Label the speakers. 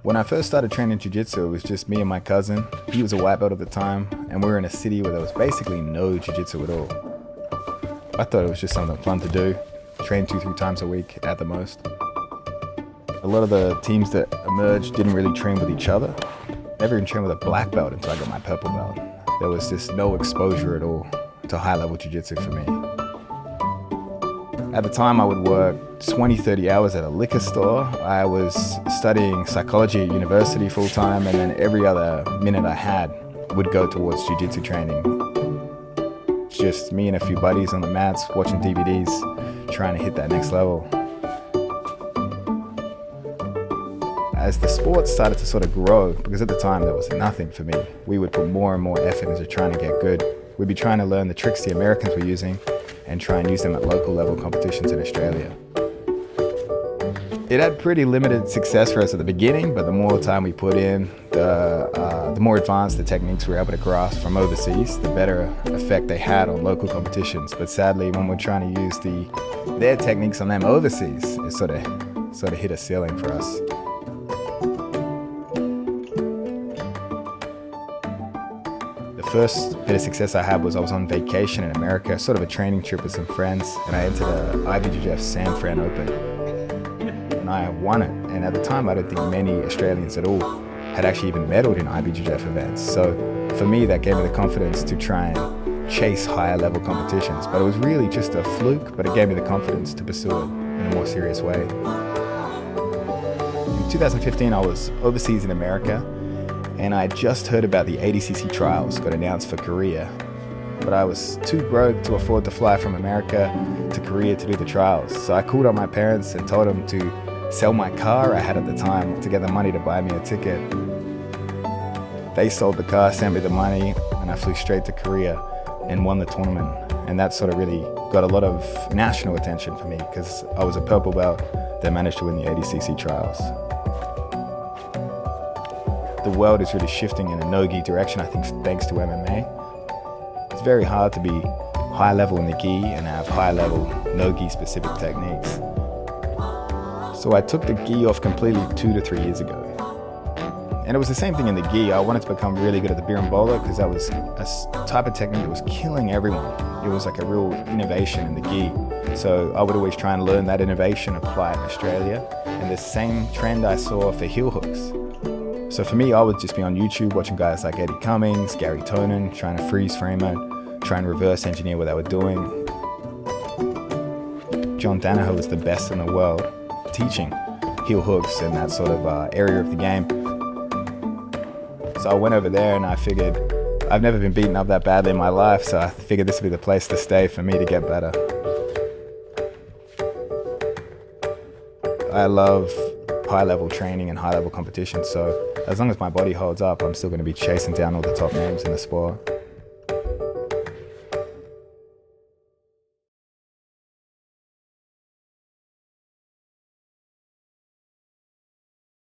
Speaker 1: When I first started training Jiu-Jitsu, it was just me and my cousin. He was a white belt at the time, and we were in a city where there was basically no Jiu-Jitsu at all. I thought it was just something fun to do, train 2-3 times a week at the most. A lot of the teams that emerged didn't really train with each other. Never even trained with a black belt until I got my purple belt. There was just no exposure at all to high-level Jiu-Jitsu for me. At the time, I would work 20-30 hours at a liquor store. I was studying psychology at university full-time, and then every other minute I had would go towards Jiu-Jitsu training. Just me and a few buddies on the mats, watching DVDs, trying to hit that next level. As the sport started to sort of grow, because at the time there was nothing for me, we would put more and more effort into trying to get good. We'd be trying to learn the tricks the Americans were using and try and use them at local level competitions in Australia. It had pretty limited success for us at the beginning, but the more time we put in, the more advanced the techniques we were able to grasp from overseas, the better effect they had on local competitions. But sadly, when we're trying to use their techniques on them overseas, it sort of hit a ceiling for us. The first bit of success I had was I was on vacation in America, sort of a training trip with some friends, and I entered a IBJJF San Fran Open. And I won it, and at the time I don't think many Australians at all had actually even medaled in IBJJF events. So for me, that gave me the confidence to try and chase higher level competitions. But it was really just a fluke, but it gave me the confidence to pursue it in a more serious way. In 2015, I was overseas in America, and I just heard about the ADCC trials got announced for Korea. But I was too broke to afford to fly from America to Korea to do the trials. So I called up my parents and told them to sell my car I had at the time to get the money to buy me a ticket. They sold the car, sent me the money, and I flew straight to Korea and won the tournament. And that sort of really got a lot of national attention for me because I was a purple belt that managed to win the ADCC trials. The world is really shifting in a no-gi direction, I think, thanks to MMA. It's very hard to be high level in the gi and have high level no-gi specific techniques. So I took the gi off completely 2 to 3 years ago. And it was the same thing in the gi. I wanted to become really good at the berimbolo because that was a type of technique that was killing everyone. It was like a real innovation in the gi. So I would always try and learn that innovation, apply it in Australia. And the same trend I saw for heel hooks. So for me, I would just be on YouTube watching guys like Eddie Cummings, Gary Tonin, trying to freeze frame it, try and reverse engineer what they were doing. John Danaher was the best in the world teaching heel hooks and that sort of area of the game. So I went over there and I figured, I've never been beaten up that badly in my life, so I figured this would be the place to stay for me to get better. I love high-level training and high-level competition, so as long as my body holds up, I'm still going to be chasing down all the top names in the sport.